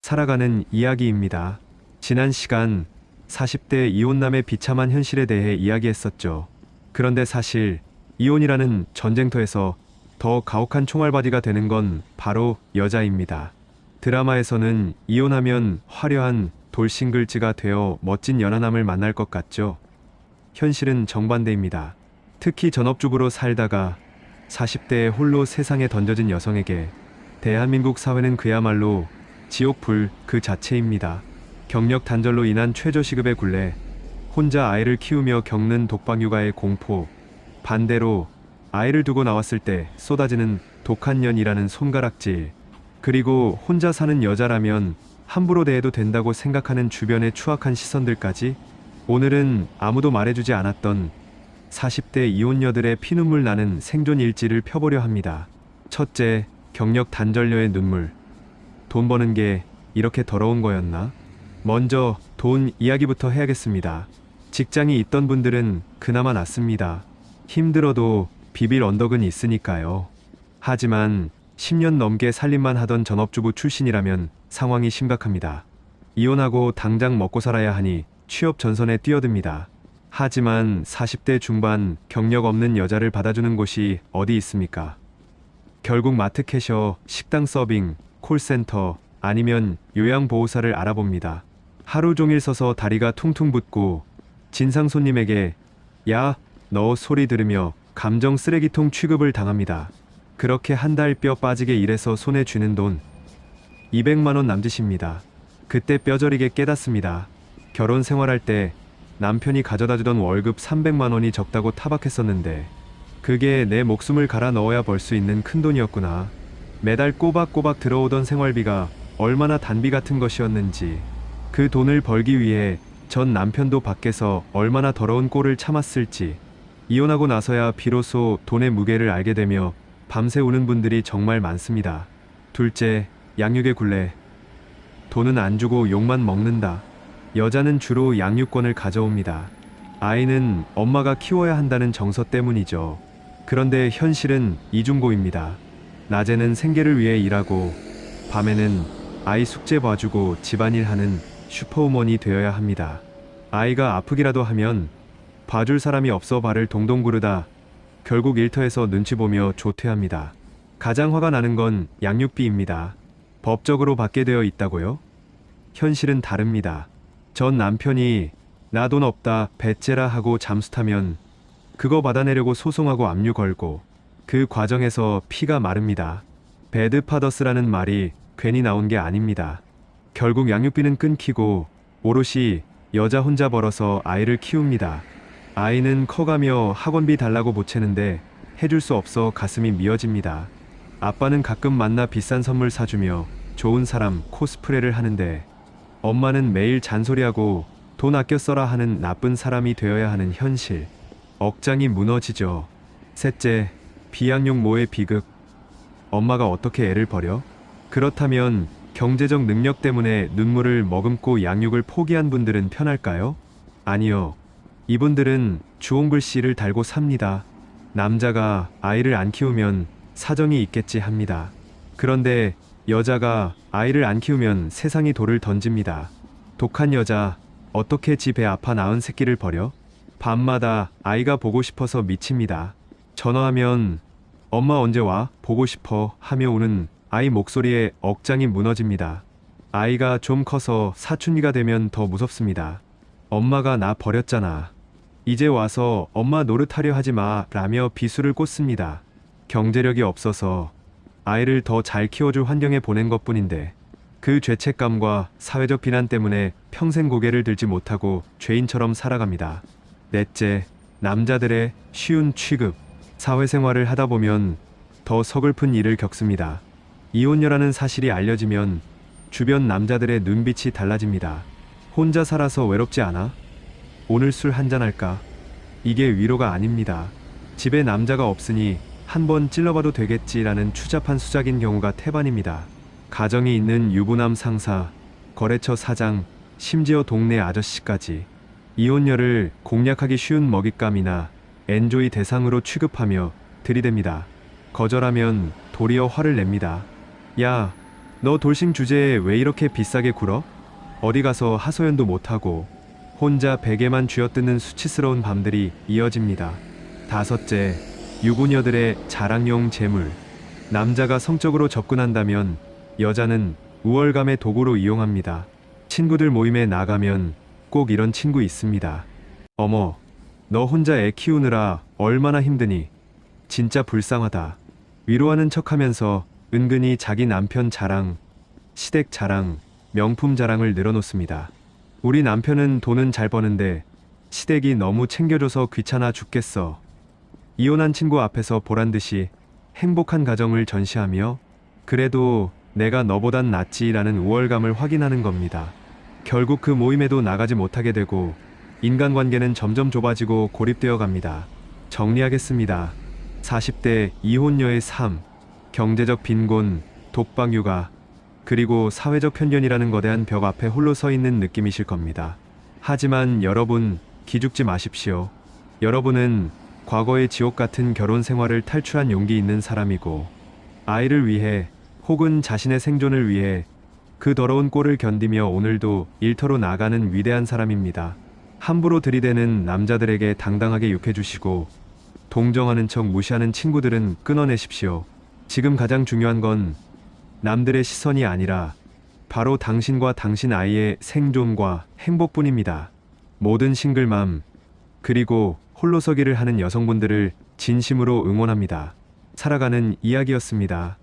살아가는 이야기입니다. 지난 시간 40대 이혼남의 비참한 현실에 대해 이야기했었죠. 그런데 사실 이혼이라는 전쟁터에서 더 가혹한 총알바디가 되는 건 바로 여자입니다. 드라마에서는 이혼하면 화려한 돌싱글즈가 되어 멋진 연하남을 만날 것 같죠. 현실은 정반대입니다. 특히 전업주부로 살다가 40대에 홀로 세상에 던져진 여성에게 대한민국 사회는 그야말로 지옥불 그 자체입니다. 경력 단절로 인한 최저시급의 굴레, 혼자 아이를 키우며 겪는 독박육아의 공포, 반대로 아이를 두고 나왔을 때 쏟아지는 독한 년이라는 손가락질, 그리고 혼자 사는 여자라면 함부로 대해도 된다고 생각하는 주변의 추악한 시선들까지. 오늘은 아무도 말해주지 않았던 40대 이혼녀들의 피눈물 나는 생존 일지를 펴보려 합니다. 첫째, 경력 단절녀의 눈물. 돈 버는 게 이렇게 더러운 거였나? 먼저 돈 이야기부터 해야겠습니다. 직장이 있던 분들은 그나마 낫습니다. 힘들어도 비빌 언덕은 있으니까요. 하지만 10년 넘게 살림만 하던 전업주부 출신이라면 상황이 심각합니다. 이혼하고 당장 먹고 살아야 하니 취업 전선에 뛰어듭니다. 하지만 40대 중반 경력 없는 여자를 받아주는 곳이 어디 있습니까? 결국 마트 캐셔, 식당 서빙, 콜센터, 아니면 요양보호사를 알아봅니다. 하루 종일 서서 다리가 퉁퉁 붓고 진상 손님에게 야, 너 소리 들으며 감정 쓰레기통 취급을 당합니다. 그렇게 한 달 뼈 빠지게 일해서 손에 쥐는 돈 200만 원 남짓입니다. 그때 뼈저리게 깨닫습니다. 결혼 생활할 때 남편이 가져다주던 월급 300만 원이 적다고 타박했었는데 그게 내 목숨을 갈아 넣어야 벌 수 있는 큰돈이었구나. 매달 꼬박꼬박 들어오던 생활비가 얼마나 단비 같은 것이었는지, 그 돈을 벌기 위해 전 남편도 밖에서 얼마나 더러운 꼴을 참았을지, 이혼하고 나서야 비로소 돈의 무게를 알게 되며 밤새 우는 분들이 정말 많습니다. 둘째, 양육의 굴레. 돈은 안 주고 욕만 먹는다. 여자는 주로 양육권을 가져옵니다. 아이는 엄마가 키워야 한다는 정서 때문이죠. 그런데 현실은 이중고입니다. 낮에는 생계를 위해 일하고 밤에는 아이 숙제 봐주고 집안일 하는 슈퍼우먼이 되어야 합니다. 아이가 아프기라도 하면 봐줄 사람이 없어 발을 동동 구르다 결국 일터에서 눈치 보며 조퇴합니다. 가장 화가 나는 건 양육비입니다. 법적으로 받게 되어 있다고요? 현실은 다릅니다. 전 남편이 나 돈 없다 배째라 하고 잠수 타면 그거 받아내려고 소송하고 압류 걸고 그 과정에서 피가 마릅니다. 배드파더스라는 말이 괜히 나온 게 아닙니다. 결국 양육비는 끊기고 오롯이 여자 혼자 벌어서 아이를 키웁니다. 아이는 커가며 학원비 달라고 보채는데 해줄 수 없어 가슴이 미어집니다. 아빠는 가끔 만나 비싼 선물 사주며 좋은 사람 코스프레를 하는데 엄마는 매일 잔소리하고 돈 아껴 써라 하는 나쁜 사람이 되어야 하는 현실. 억장이 무너지죠. 셋째, 비양육 모의 비극. 엄마가 어떻게 애를 버려? 그렇다면 경제적 능력 때문에 눈물을 머금고 양육을 포기한 분들은 편할까요? 아니요. 이분들은 주홍글씨를 달고 삽니다. 남자가 아이를 안 키우면 사정이 있겠지 합니다. 그런데 여자가 아이를 안 키우면 세상이 돌을 던집니다. 독한 여자, 어떻게 지 배 아파 낳은 새끼를 버려? 밤마다 아이가 보고 싶어서 미칩니다. 전화하면 엄마 언제 와? 보고 싶어 하며 우는 아이 목소리에 억장이 무너집니다. 아이가 좀 커서 사춘기가 되면 더 무섭습니다. 엄마가 나 버렸잖아. 이제 와서 엄마 노릇하려 하지 마 라며 비수를 꽂습니다. 경제력이 없어서 아이를 더 잘 키워줄 환경에 보낸 것뿐인데 그 죄책감과 사회적 비난 때문에 평생 고개를 들지 못하고 죄인처럼 살아갑니다. 넷째, 남자들의 쉬운 취급. 사회생활을 하다 보면 더 서글픈 일을 겪습니다. 이혼녀라는 사실이 알려지면 주변 남자들의 눈빛이 달라집니다. 혼자 살아서 외롭지 않아? 오늘 술 한잔할까? 이게 위로가 아닙니다. 집에 남자가 없으니 한번 찔러봐도 되겠지라는 추잡한 수작인 경우가 태반입니다. 가정이 있는 유부남 상사, 거래처 사장, 심지어 동네 아저씨까지 이혼녀를 공략하기 쉬운 먹잇감이나 엔조이 대상으로 취급하며 들이댑니다. 거절하면 도리어 화를 냅니다. 야, 너 돌싱 주제에 왜 이렇게 비싸게 굴어? 어디 가서 하소연도 못하고 혼자 베개만 쥐어뜯는 수치스러운 밤들이 이어집니다. 다섯째, 유부녀들의 자랑용 재물. 남자가 성적으로 접근한다면 여자는 우월감의 도구로 이용합니다. 친구들 모임에 나가면 꼭 이런 친구 있습니다. 어머, 너 혼자 애 키우느라 얼마나 힘드니? 진짜 불쌍하다. 위로하는 척하면서 은근히 자기 남편 자랑, 시댁 자랑, 명품 자랑을 늘어놓습니다. 우리 남편은 돈은 잘 버는데 시댁이 너무 챙겨줘서 귀찮아 죽겠어. 이혼한 친구 앞에서 보란듯이 행복한 가정을 전시하며 그래도 내가 너보단 낫지라는 우월감을 확인하는 겁니다. 결국 그 모임에도 나가지 못하게 되고 인간관계는 점점 좁아지고 고립되어 갑니다. 정리하겠습니다. 40대 이혼녀의 삶, 경제적 빈곤, 독박육아, 그리고 사회적 편견이라는 거대한 벽 앞에 홀로 서 있는 느낌이실 겁니다. 하지만 여러분, 기죽지 마십시오. 여러분은 과거의 지옥 같은 결혼 생활을 탈출한 용기 있는 사람이고, 아이를 위해 혹은 자신의 생존을 위해 그 더러운 꼴을 견디며 오늘도 일터로 나가는 위대한 사람입니다. 함부로 들이대는 남자들에게 당당하게 욕해주시고, 동정하는 척 무시하는 친구들은 끊어내십시오. 지금 가장 중요한 건 남들의 시선이 아니라 바로 당신과 당신 아이의 생존과 행복뿐입니다. 모든 싱글맘, 그리고 홀로서기를 하는 여성분들을 진심으로 응원합니다. 살아가는 이야기였습니다.